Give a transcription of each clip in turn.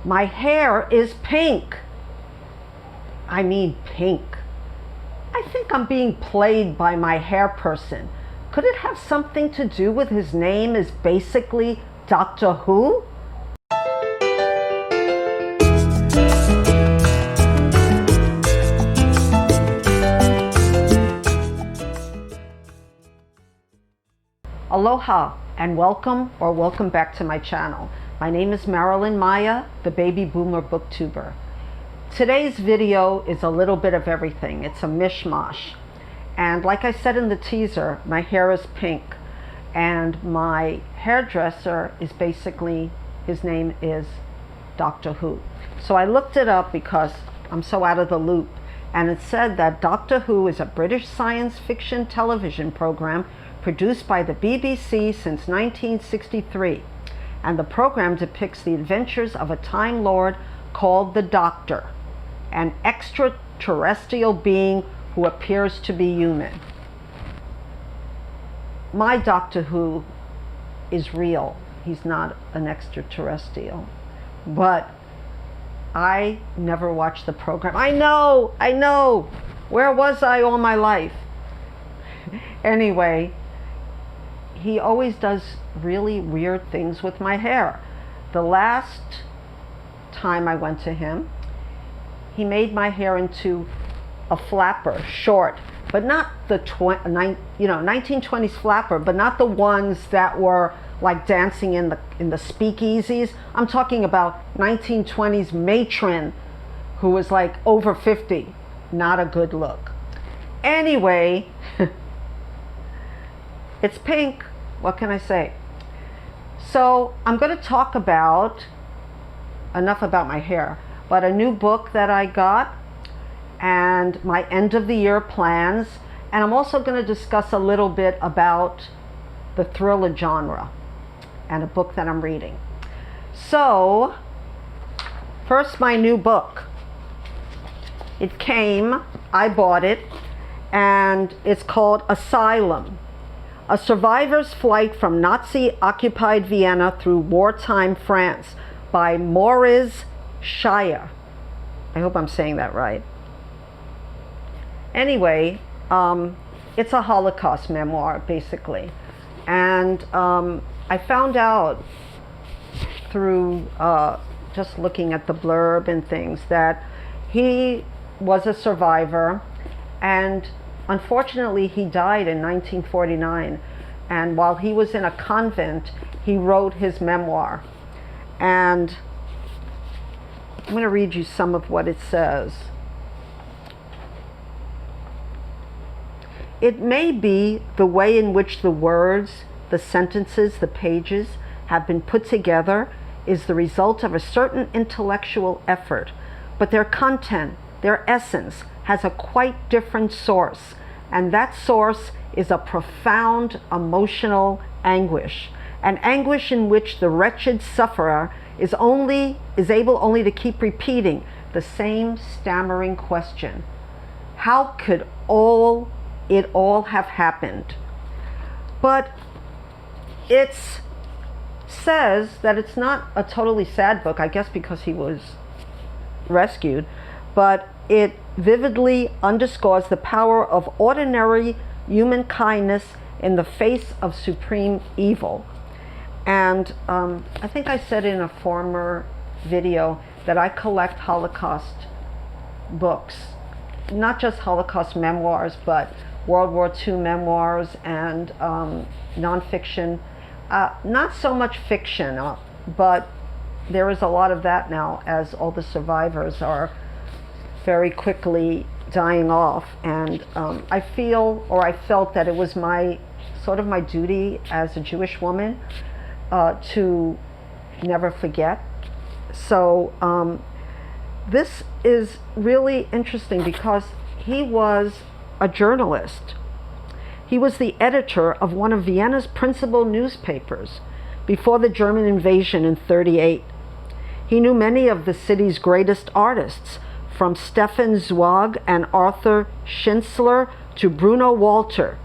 My hair is pink. I mean pink. I think I'm being played by my hair person. Could it have something to do with his name is basically Doctor Who? Aloha and welcome back to my channel. My name is Marilyn Maya, the baby boomer booktuber. Today's video is a little bit of everything. It's a mishmash. And like I said in the teaser, my hair is pink. And my hairdresser is basically, his name is Doctor Who. So I looked it up because I'm so out of the loop. And it said that Doctor Who is a British science fiction television program produced by the BBC since 1963. And the program depicts the adventures of a Time Lord called the Doctor, an extraterrestrial being who appears to be human. My Doctor Who is real. He's not an extraterrestrial. But I never watched the program. I know. Where was I all my life? Anyway, he always does really weird things with my hair. The last time I went to him, he made my hair into a flapper, short, but not the 1920s flapper, but not the ones that were like dancing in the speakeasies. I'm talking about 1920s matron who was like over 50. Not a good look. Anyway, it's pink. What can I say? So I'm going to talk about, enough about my hair, but a new book that I got and my end of the year plans. And I'm also going to discuss a little bit about the thriller genre and a book that I'm reading. So first, my new book. It came, I bought it, and it's called Asylum: A Survivor's Flight from Nazi-Occupied Vienna Through Wartime France by Moriz Scheyer. I hope I'm saying that right. Anyway, it's a Holocaust memoir, basically. And I found out through just looking at the blurb and things that he was a survivor, and unfortunately, he died in 1949, and while he was in a convent, he wrote his memoir. And I'm going to read you some of what it says. It may be the way in which the words, the sentences, the pages have been put together is the result of a certain intellectual effort, but their content, their essence, has a quite different source. And that source is a profound emotional anguish, an anguish in which the wretched sufferer is able only to keep repeating the same stammering question: how could it all have happened? But it says that it's not a totally sad book, I guess because he was rescued, but it vividly underscores the power of ordinary human kindness in the face of supreme evil. And I think I said in a former video that I collect Holocaust books, not just Holocaust memoirs, but World War II memoirs and nonfiction. Not so much fiction, but there is a lot of that now, as all the survivors are very quickly dying off. And I felt that it was my duty as a Jewish woman to never forget. So this is really interesting because he was a journalist. He was the editor of one of Vienna's principal newspapers before the German invasion in '38. He knew many of the city's greatest artists, from Stefan Zweig and Arthur Schnitzler to Bruno Walter.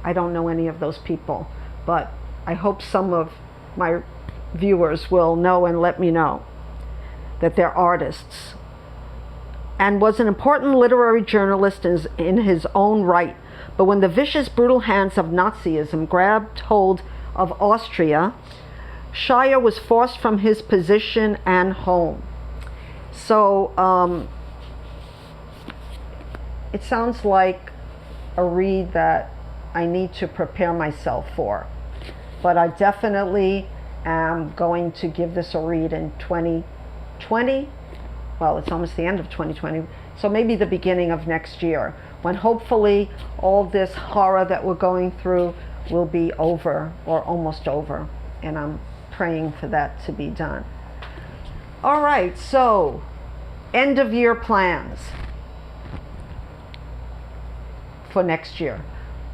I don't know any of those people, but I hope some of my viewers will know and let me know. that they're artists, and was an important literary journalist in his own right. But when the vicious, brutal hands of Nazism grabbed hold of Austria, Scheyer was forced from his position and home. So it sounds like a read that I need to prepare myself for. But I definitely am going to give this a read in 2020. Well, it's almost the end of 2020, so maybe the beginning of next year, when hopefully all this horror that we're going through will be over or almost over, and I'm praying for that to be done. All right, so end of year plans for next year.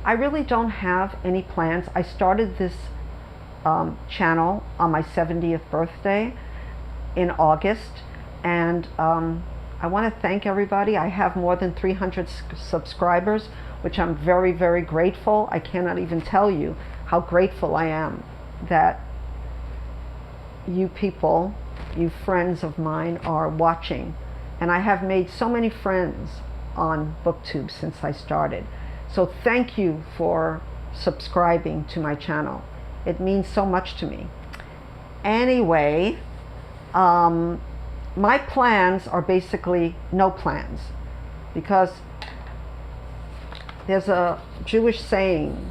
I really don't have any plans. I started this channel on my 70th birthday in August, and I want to thank everybody. I have more than 300 subscribers, which I'm very, very grateful. I cannot even tell you how grateful I am that you people, you friends of mine, are watching. And I have made so many friends on BookTube since I started. So thank you for subscribing to my channel. It means so much to me. Anyway, my plans are basically no plans, because there's a Jewish saying,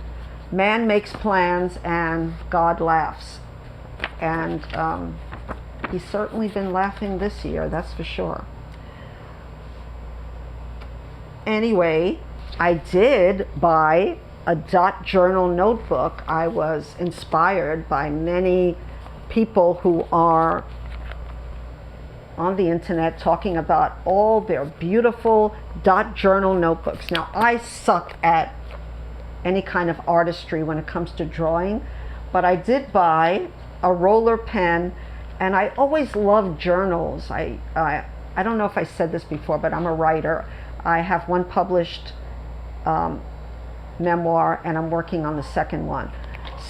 man makes plans and God laughs. And he's certainly been laughing this year, that's for sure. Anyway, I did buy a dot journal notebook. I was inspired by many people who are on the internet talking about all their beautiful dot journal notebooks. Now, I suck at any kind of artistry when it comes to drawing, but I did buy a roller pen, and I always loved journals. I don't know if I said this before, but I'm a writer. I have one published memoir, and I'm working on the second one.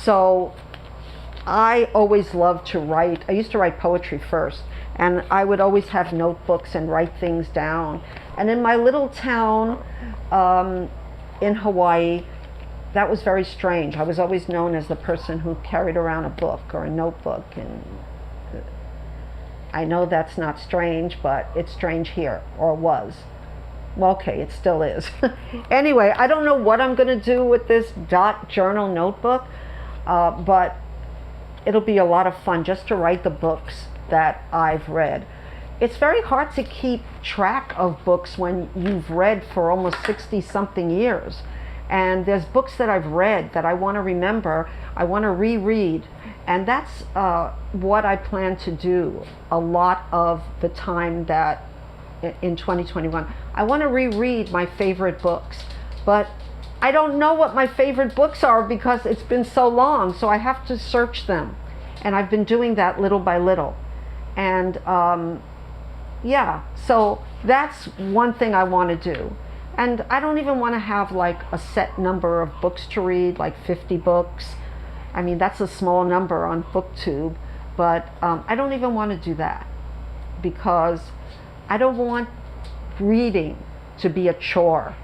So I always loved to write. I used to write poetry first, and I would always have notebooks and write things down. And in my little town in Hawaii, that was very strange. I was always known as the person who carried around a book or a notebook, and I know that's not strange, but it's strange here, or was. Well, okay, it still is. Anyway, I don't know what I'm going to do with this dot journal notebook, but it'll be a lot of fun just to write the books that I've read. It's very hard to keep track of books when you've read for almost 60-something years. And there's books that I've read that I want to remember, I want to reread. And that's what I plan to do a lot of the time that in 2021. I want to reread my favorite books, but I don't know what my favorite books are because it's been so long, so I have to search them. And I've been doing that little by little. And yeah, so that's one thing I want to do. And I don't even want to have like a set number of books to read, like 50 books. I mean, that's a small number on BookTube, but I don't even want to do that, because I don't want reading to be a chore.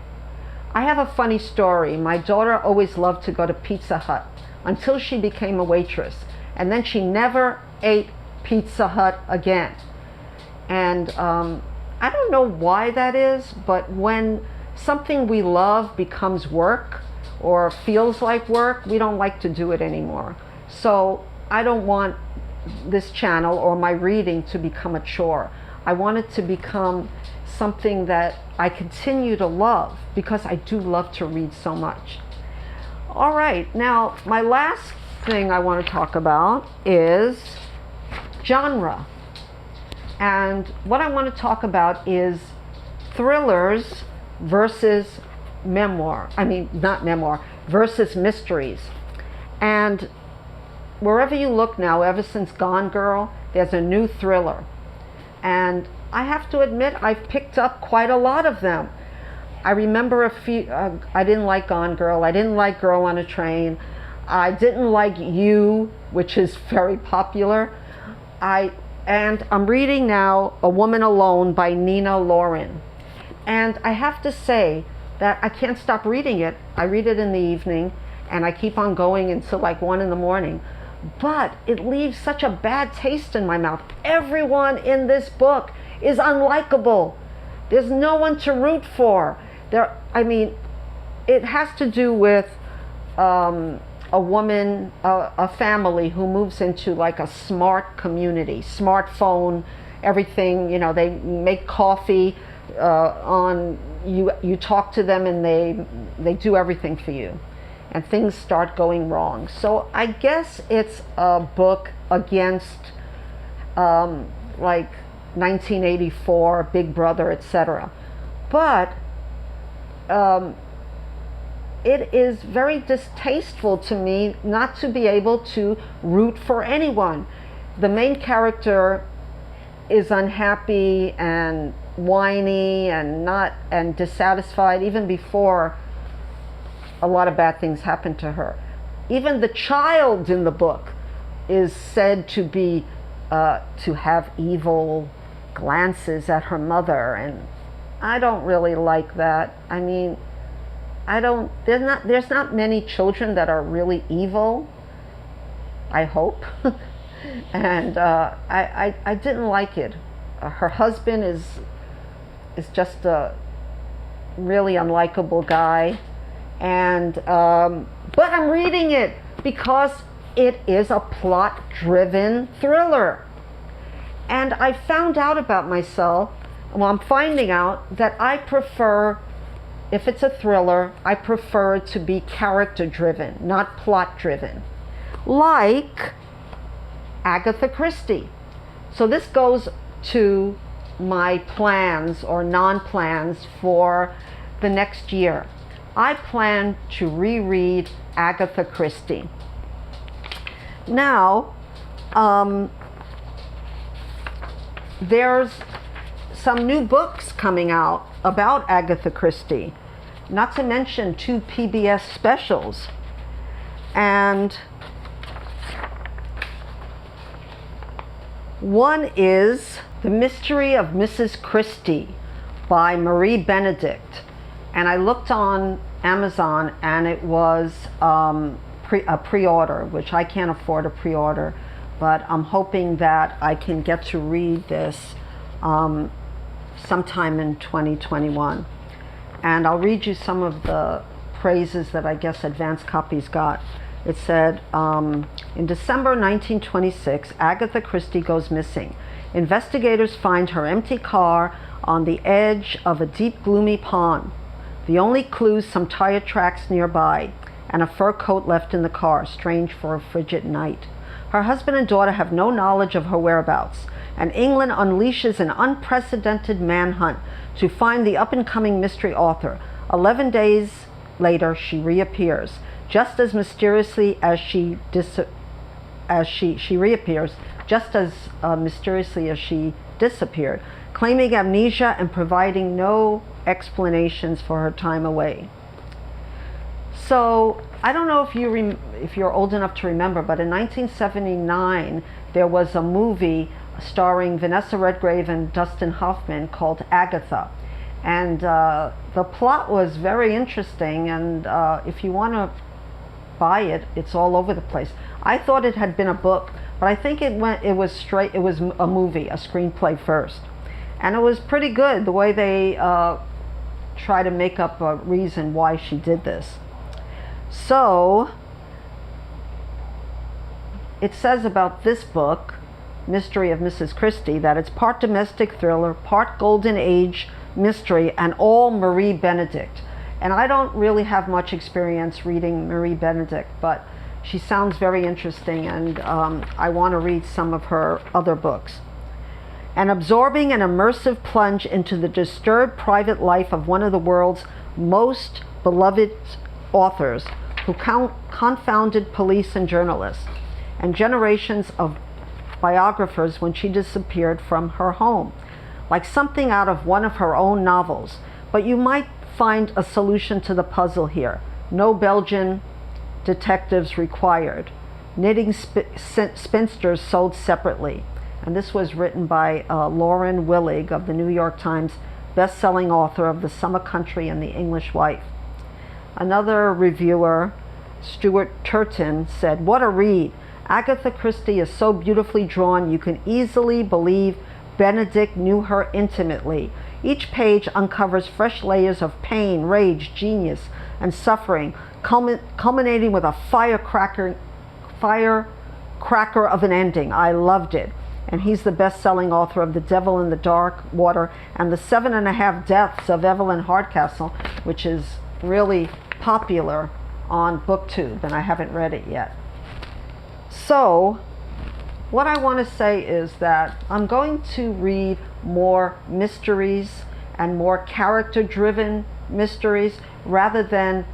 I have a funny story. My daughter always loved to go to Pizza Hut until she became a waitress, and then she never ate Pizza Hut again. And I don't know why that is, but when something we love becomes work or feels like work, we don't like to do it anymore. So I don't want this channel or my reading to become a chore. I want it to become something that I continue to love, because I do love to read so much. All right, now my last thing I want to talk about is genre. And what I want to talk about is thrillers versus versus mysteries. And wherever you look now, ever since Gone Girl, there's a new thriller. And I have to admit, I've picked up quite a lot of them. I remember a few, I didn't like Gone Girl, I didn't like Girl on a Train, I didn't like You, which is very popular. I And I'm reading now A Woman Alone by Nina Laurin. And I have to say that I can't stop reading it. I read it in the evening and I keep on going until like 1 in the morning. But it leaves such a bad taste in my mouth. Everyone in this book is unlikable. There's no one to root for. It has to do with a woman, a family who moves into like a smart community, smartphone, everything, you know, they make coffee you talk to them and they do everything for you. And things start going wrong. So I guess it's a book against like 1984, Big Brother, etc. But it is very distasteful to me not to be able to root for anyone. The main character is unhappy and whiny and dissatisfied even before a lot of bad things happen to her. Even the child in the book is said to be to have evil glances at her mother, and I don't really like that. I mean, there's not many children that are really evil, I hope. And I didn't like it. Her husband is just a really unlikable guy. And but I'm reading it because it is a plot-driven thriller. And I found out about myself, well, I'm finding out that I prefer, if it's a thriller, I prefer it to be character-driven, not plot-driven. Like Agatha Christie. So this goes to my plans or non-plans for the next year. I plan to reread Agatha Christie. Now, there's some new books coming out about Agatha Christie, not to mention 2 PBS specials. And one is The Mystery of Mrs. Christie by Marie Benedict. And I looked on Amazon and it was a pre-order, which I can't afford a pre-order, but I'm hoping that I can get to read this sometime in 2021. And I'll read you some of the praises that I guess advance copies got. It said, in December 1926, Agatha Christie goes missing. Investigators find her empty car on the edge of a deep, gloomy pond. The only clues, some tire tracks nearby, and a fur coat left in the car, strange for a frigid night. Her husband and daughter have no knowledge of her whereabouts, and England unleashes an unprecedented manhunt to find the up-and-coming mystery author. 11 days later, she reappears, just as mysteriously as she disappeared, claiming amnesia and providing no explanations for her time away. So I don't know if you're old enough to remember, but in 1979 there was a movie starring Vanessa, Redgrave, and Dustin Hoffman called Agatha, and the plot was very interesting. And if you want to buy it, it's all over the place. I thought it had been a book, but I think it was a movie, a screenplay first, and it was pretty good the way they try to make up a reason why she did this. So it says about this book, Mystery of Mrs. Christie, that it's part domestic thriller, part golden age mystery, and all Marie Benedict. And I don't really have much experience reading Marie Benedict, but she sounds very interesting, and I want to read some of her other books. An absorbing and immersive plunge into the disturbed private life of one of the world's most beloved authors, who confounded police and journalists, and generations of biographers when she disappeared from her home, like something out of one of her own novels. But you might find a solution to the puzzle here. No Belgian detectives required. Knitting spinsters sold separately. And this was written by Laurin Willig of the New York Times, best-selling author of The Summer Country and The English Wife. Another reviewer, Stuart Turton, said, "What a read. Agatha Christie is so beautifully drawn you can easily believe Benedict knew her intimately. Each page uncovers fresh layers of pain, rage, genius, and suffering, culminating with a firecracker of an ending. I loved it." And he's the best-selling author of The Devil in the Dark Water and The 7.5 Deaths of Evelyn Hardcastle, which is really popular on BookTube, and I haven't read it yet. So what I want to say is that I'm going to read more mysteries and more character-driven mysteries rather than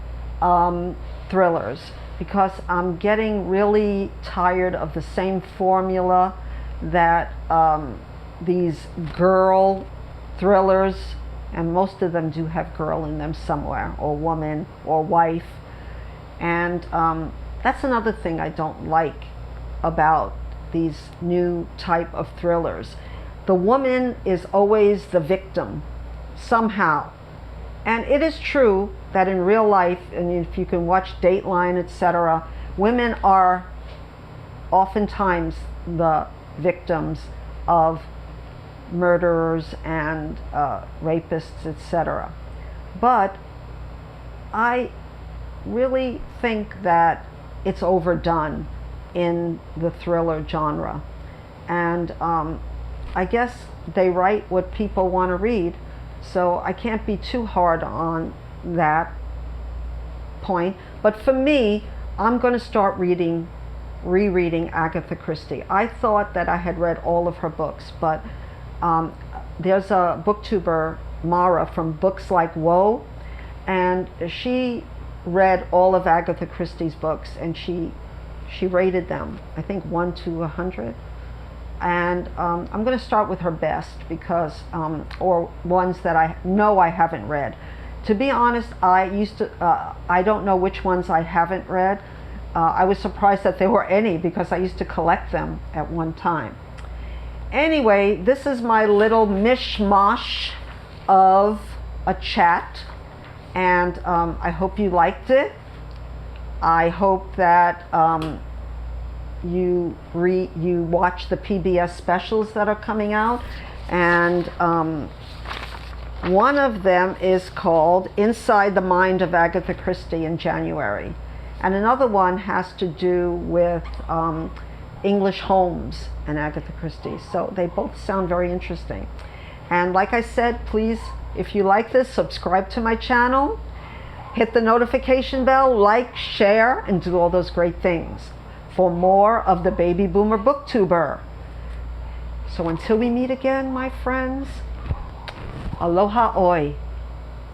thrillers, because I'm getting really tired of the same formula that these girl thrillers, and most of them do have girl in them somewhere, or woman, or wife. And that's another thing I don't like about these new type of thrillers. The woman is always the victim, somehow. And it is true that in real life, and if you can watch Dateline, etc., women are oftentimes the victims of murderers and rapists, etc. But I really think that it's overdone in the thriller genre, and I guess they write what people want to read, so I can't be too hard on that point. But for me, I'm going to start rereading Agatha Christie. I thought that I had read all of her books, but there's a booktuber, Mara, from Books Like Woe, and she read all of Agatha Christie's books, and she rated them, I think 1 to 100. And I'm going to start with her best, because or ones that I know I haven't read. To be honest, I don't know which ones I haven't read. I was surprised that there were any, because I used to collect them at one time. Anyway, this is my little mishmash of a chat, and I hope you liked it. I hope that you watch the PBS specials that are coming out, and one of them is called Inside the Mind of Agatha Christie in January, and another one has to do with English homes and Agatha Christie. So they both sound very interesting. And like I said, please, if you like this, subscribe to my channel, hit the notification bell, like, share, and do all those great things for more of the Baby Boomer Booktuber. So until we meet again, my friends, aloha oi.